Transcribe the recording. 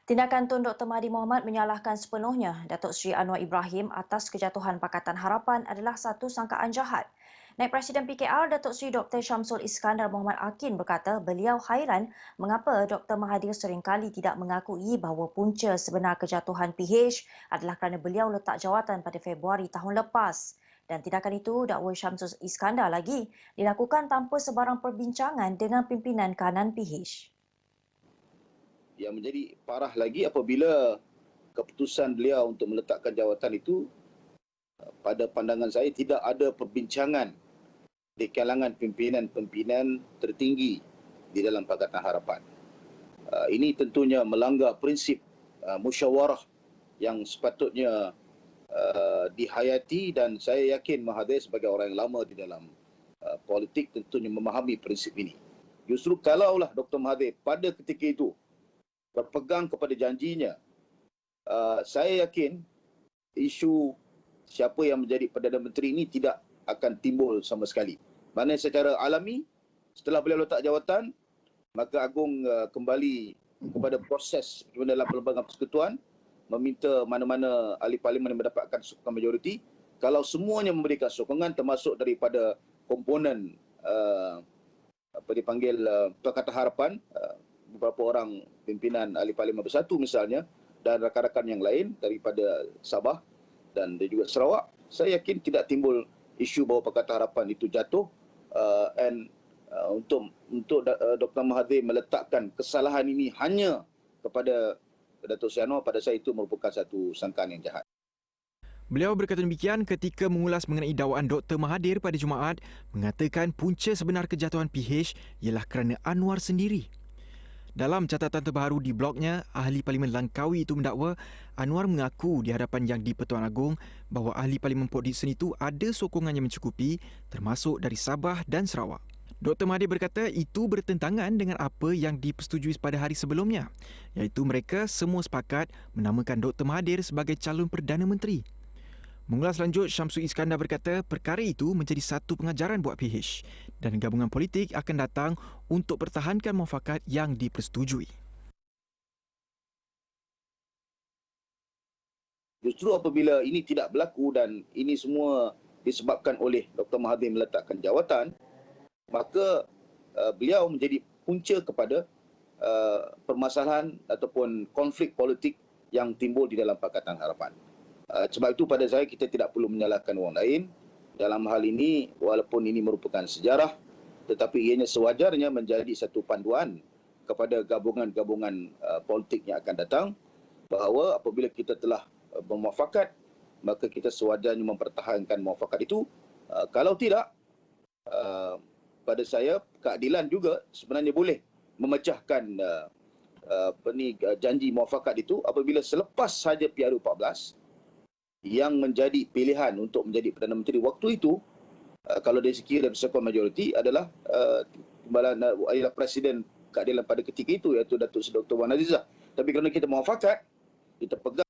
Tindakan Tun Dr. Mahathir Mohamad menyalahkan sepenuhnya Datuk Seri Anwar Ibrahim atas kejatuhan Pakatan Harapan adalah satu sangkaan jahat. Naib Presiden PKR Datuk Seri Dr. Syamsul Iskandar Mohamad Akin berkata beliau hairan mengapa Dr. Mahathir seringkali tidak mengakui bahawa punca sebenar kejatuhan PH adalah kerana beliau letak jawatan pada Februari tahun lepas. Dan tindakan itu, dakwa Syamsul Iskandar lagi, dilakukan tanpa sebarang perbincangan dengan pimpinan kanan PH. Yang menjadi parah lagi apabila keputusan beliau untuk meletakkan jawatan itu, pada pandangan saya tidak ada perbincangan di kalangan pimpinan-pimpinan tertinggi di dalam Pakatan Harapan. Ini tentunya melanggar prinsip musyawarah yang sepatutnya dihayati, dan saya yakin Mahathir sebagai orang yang lama di dalam politik tentunya memahami prinsip ini. Justru kalaulah Dr. Mahathir pada ketika itu berpegang kepada janjinya, saya yakin isu siapa yang menjadi Perdana Menteri ini tidak akan timbul sama sekali. Maknanya secara alami, setelah beliau letak jawatan, maka Agung kembali kepada proses dalam Perlembagaan Persekutuan, meminta mana-mana ahli parlimen yang mendapatkan sokongan majoriti, kalau semuanya memberikan sokongan termasuk daripada komponen Pakatan Harapan, beberapa orang pimpinan ahli parlimen bersatu misalnya, dan rakan-rakan yang lain daripada Sabah dan juga Sarawak, saya yakin tidak timbul isu bahawa Pakatan Harapan itu jatuh. Untuk Dr. Mahathir meletakkan kesalahan ini hanya kepada Datuk Seri Anwar, pada saya itu merupakan satu sangkaan yang jahat. Beliau berkata demikian ketika mengulas mengenai dakwaan Dr. Mahathir pada Jumaat, mengatakan punca sebenar kejatuhan PH ialah kerana Anwar sendiri. Dalam catatan terbaru di blognya, Ahli Parlimen Langkawi itu mendakwa Anwar mengaku di hadapan Yang di-Pertuan Agong bahawa Ahli Parlimen Port Dickson itu ada sokongan yang mencukupi, termasuk dari Sabah dan Sarawak. Dr. Mahathir berkata itu bertentangan dengan apa yang dipersetujui pada hari sebelumnya, iaitu mereka semua sepakat menamakan Dr. Mahathir sebagai calon Perdana Menteri. Mengulas lanjut, Syamsul Iskandar berkata perkara itu menjadi satu pengajaran buat PH dan gabungan politik akan datang untuk pertahankan muafakat yang dipersetujui. Justru apabila ini tidak berlaku dan ini semua disebabkan oleh Dr. Mahathir meletakkan jawatan, maka beliau menjadi punca kepada permasalahan ataupun konflik politik yang timbul di dalam Pakatan Harapan. Sebab itu pada saya kita tidak perlu menyalahkan orang lain dalam hal ini, walaupun ini merupakan sejarah, tetapi ianya sewajarnya menjadi satu panduan kepada gabungan-gabungan politik yang akan datang, bahawa apabila kita telah bermuafakat, maka kita sewajarnya mempertahankan muafakat itu. Kalau tidak, pada saya keadilan juga sebenarnya boleh memecahkan janji muafakat itu apabila selepas saja PRU14 yang menjadi pilihan untuk menjadi Perdana Menteri waktu itu, kalau dari segi persekutuan majoriti adalah Presiden keadilan pada ketika itu, iaitu Datuk Seri Dr. Wan Azizah. Tapi kerana kita muafakat, kita pegang